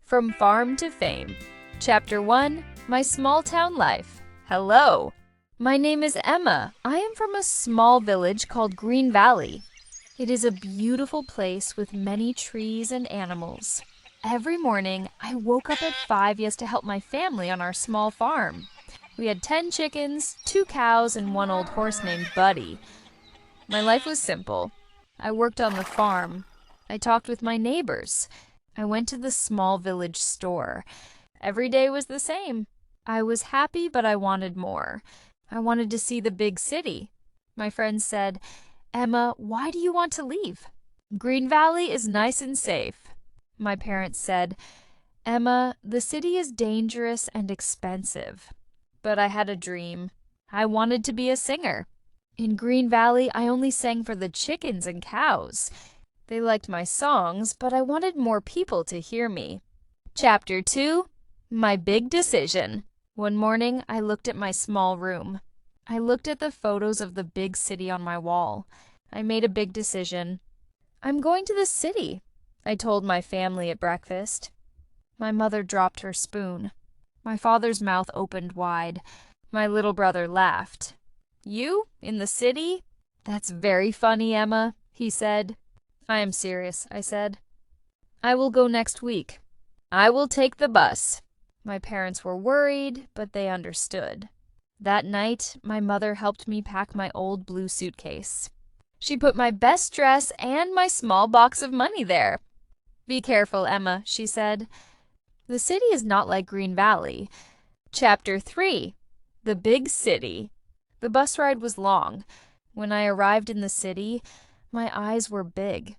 From Farm to Fame. Chapter 1, My Small Town Life. Hello, my name is Emma. I am from a small village called Green Valley. It is a beautiful place with many trees and animals. Every morning, I woke up at 5 to help my family on our small farm. We had 10 chickens, 2 cows, and 1 old horse named Buddy. My life was simple. I worked on the farm. I talked with my neighbors. I went to the small village store. Every day was the same. I was happy, but I wanted more. I wanted to see the big city. My friends said, "Emma, why do you want to leave? Green Valley is nice and safe." My parents said, "Emma, the city is dangerous and expensive." But I had a dream. I wanted to be a singer. In Green Valley, I only sang for the chickens and cows. They liked my songs, but I wanted more people to hear me. Chapter 2, My Big Decision. One morning, I looked at my small room. I looked at the photos of the big city on my wall. I made a big decision. "I'm going to the city," I told my family at breakfast. My mother dropped her spoon. My father's mouth opened wide. My little brother laughed. "You? In the city? That's very funny, Emma," he said. "I am serious," I said. "I will go next week. I will take the bus." My parents were worried, but they understood. That night, my mother helped me pack my old blue suitcase. She put my best dress and my small box of money there. "Be careful, Emma," she said. The city is not like Green Valley. Chapter 3, The Big City. The bus ride was long. When I arrived in the city, my eyes were big.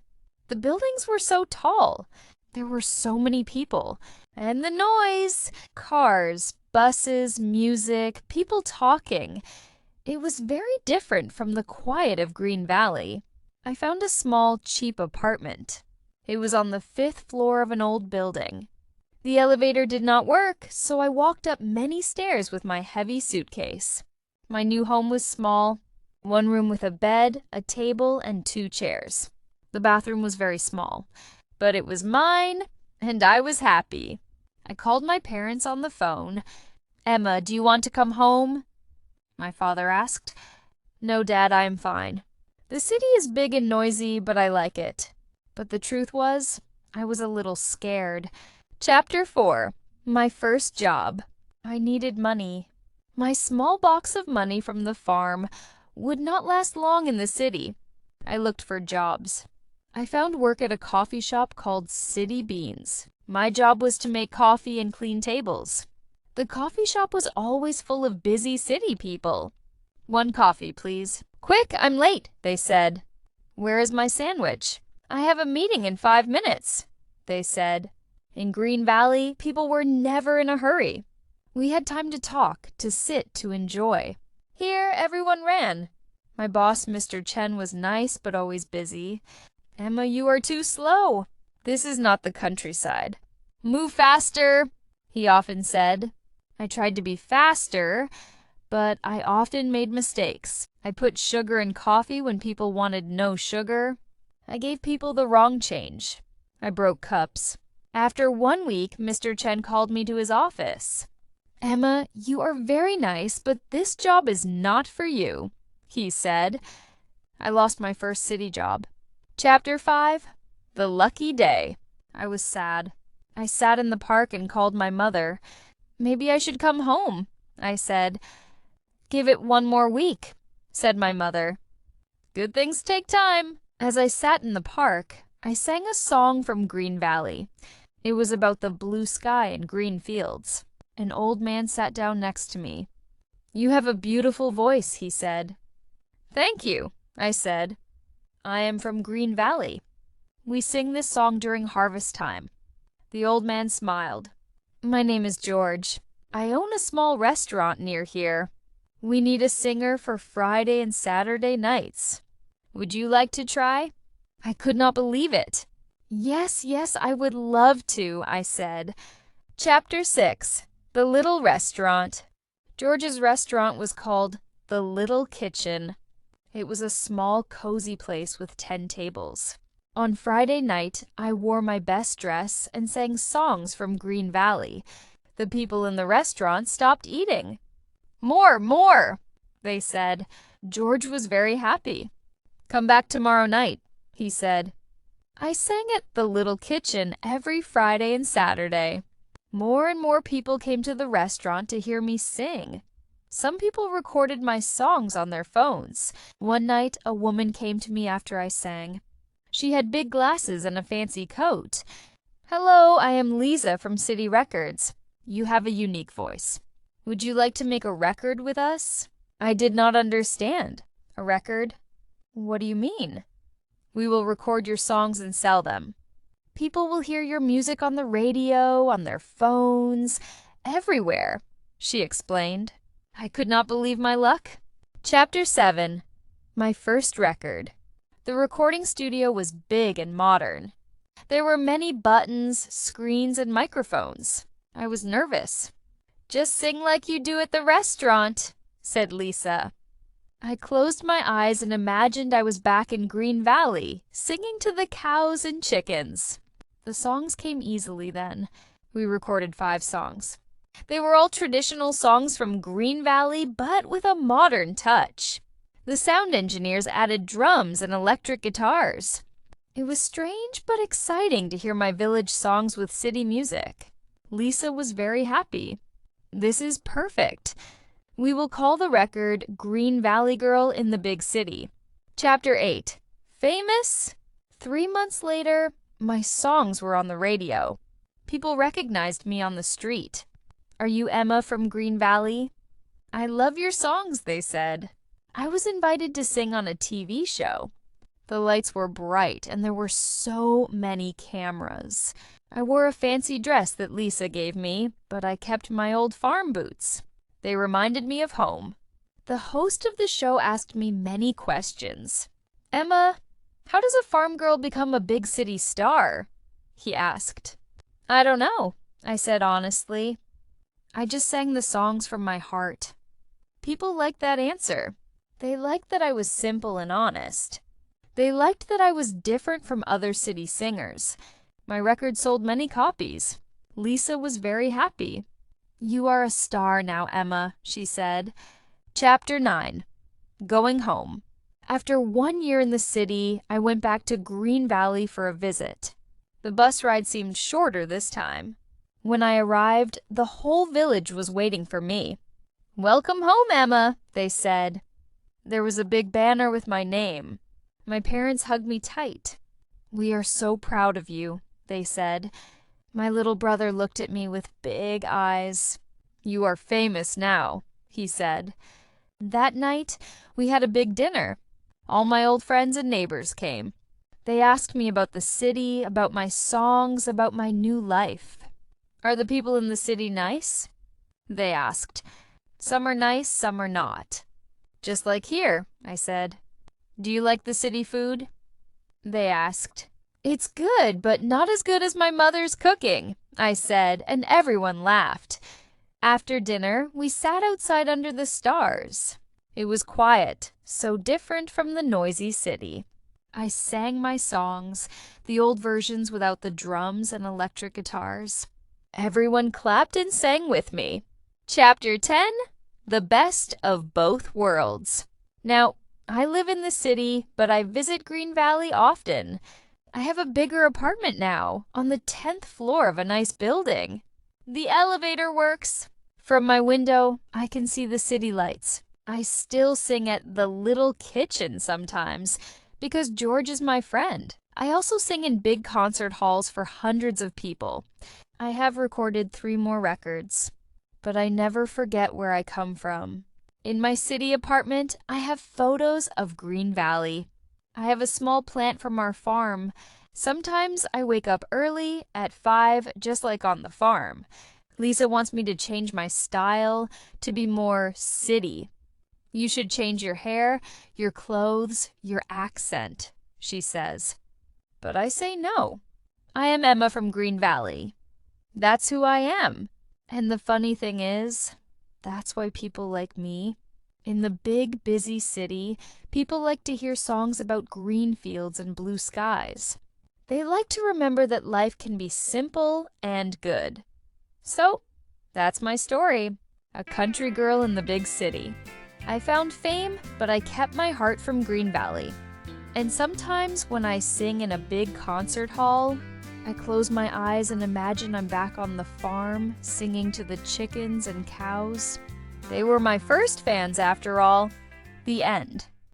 The buildings were so tall. There were so many people. And the noise! Cars, buses, music, people talking. It was very different from the quiet of Green Valley. I found a small, cheap apartment. It was on the 5th floor of an old building. The elevator did not work, so I walked up many stairs with my heavy suitcase. My new home was small. 1 room with a bed, a table, and 2 chairs. The bathroom was very small, but it was mine, and I was happy. I called my parents on the phone. "Emma, do you want to come home?" My father asked. "No, Dad, I am fine. The city is big and noisy, but I like it." But the truth was, I was a little scared. Chapter 4, My First Job. I needed money. My small box of money from the farm would not last long in the city. I looked for jobs. I found work at a coffee shop called City Beans. My job was to make coffee and clean tables. The coffee shop was always full of busy city people. "1 coffee, please." "Quick, I'm late," they said. "Where is my sandwich?" "I have a meeting in 5 minutes," they said. In Green Valley, people were never in a hurry. We had time to talk, to sit, to enjoy. Here, everyone ran. My boss, Mr. Chen, was nice but always busy. "Emma, you are too slow. This is not the countryside." "Move faster," he often said. I tried to be faster, but I often made mistakes. I put sugar in coffee when people wanted no sugar. I gave people the wrong change. I broke cups. After 1 week, Mr. Chen called me to his office. "Emma, you are very nice, but this job is not for you," he said. I lost my first city job. Chapter 5, The Lucky Day. I was sad. I sat in the park and called my mother. "Maybe I should come home," I said. "Give it 1 more week," said my mother. "Good things take time." As I sat in the park, I sang a song from Green Valley. It was about the blue sky and green fields. An old man sat down next to me. "You have a beautiful voice," he said. "Thank you," I said. "I am from Green Valley. We sing this song during harvest time." The old man smiled. "My name is George. I own a small restaurant near here. We need a singer for Friday and Saturday nights. Would you like to try?" I could not believe it. Yes, I would love to," I said. Chapter 6, The Little Restaurant. George's restaurant was called The Little Kitchen. It was a small, cozy place with 10 tables. On Friday night, I wore my best dress and sang songs from Green Valley. The people in the restaurant stopped eating. More, more, they said. George was very happy. Come back tomorrow night, he said. I sang at the little kitchen every Friday and Saturday. More and more people came to the restaurant to hear me sing. Some people recorded my songs on their phones. One night, a woman came to me after I sang. She had big glasses and a fancy coat. Hello, I am Lisa from City Records. You have a unique voice. Would you like to make a record with us? I did not understand. A record? What do you mean? We will record your songs and sell them. People will hear your music on the radio, on their phones, everywhere, she explained. I could not believe my luck. Chapter 7. My first record. The recording studio was big and modern. There were many buttons, screens, and microphones. I was nervous. Just sing like you do at the restaurant, said Lisa. I closed my eyes and imagined I was back in Green Valley, singing to the cows and chickens. The songs came easily then. We recorded 5 songs. They were all traditional songs from Green Valley, but with a modern touch. The sound engineers added drums and electric guitars. It was strange but exciting to hear my village songs with city music. Lisa was very happy. This is perfect. We will call the record Green Valley Girl in the Big City. Chapter 8. Famous? 3 months later, my songs were on the radio. People recognized me on the street. Are you Emma from Green Valley? I love your songs, they said. I was invited to sing on a TV show. The lights were bright and there were so many cameras. I wore a fancy dress that Lisa gave me, but I kept my old farm boots. They reminded me of home. The host of the show asked me many questions. Emma, how does a farm girl become a big city star? He asked. I don't know, I said honestly. I just sang the songs from my heart. People liked that answer. They liked that I was simple and honest. They liked that I was different from other city singers. My record sold many copies. Lisa was very happy. You are a star now, Emma, she said. Chapter 9. Going home. After 1 year in the city, I went back to Green Valley for a visit. The bus ride seemed shorter this time. When I arrived, the whole village was waiting for me. Welcome home, Emma, they said. There was a big banner with my name. My parents hugged me tight. We are so proud of you, they said. My little brother looked at me with big eyes. You are famous now, he said. That night, we had a big dinner. All my old friends and neighbors came. They asked me about the city, about my songs, about my new life. Are the people in the city nice? They asked. Some are nice, some are not. Just like here, I said. Do you like the city food? They asked. It's good, but not as good as my mother's cooking, I said, and everyone laughed. After dinner, we sat outside under the stars. It was quiet, so different from the noisy city. I sang my songs, the old versions without the drums and electric guitars. Everyone clapped and sang with me. Chapter 10. The Best of Both Worlds. Now, I live in the city, but I visit Green Valley often. I have a bigger apartment now, on the 10th floor of a nice building. The elevator works. From my window, I can see the city lights. I still sing at the little kitchen sometimes, because George is my friend. I also sing in big concert halls for hundreds of people. I have recorded 3 more records, but I never forget where I come from. In my city apartment, I have photos of Green Valley. I have a small plant from our farm. Sometimes I wake up early at 5, just like on the farm. Lisa wants me to change my style to be more city. You should change your hair, your clothes, your accent, she says. But I say no. I am Emma from Green Valley. That's who I am. And the funny thing is, that's why people like me. In the big, busy city, people like to hear songs about green fields and blue skies. They like to remember that life can be simple and good. So, that's my story. A country girl in the big city. I found fame, but I kept my heart from Green Valley. And sometimes when I sing in a big concert hall, I close my eyes and imagine I'm back on the farm, singing to the chickens and cows. They were my first fans after all. The end.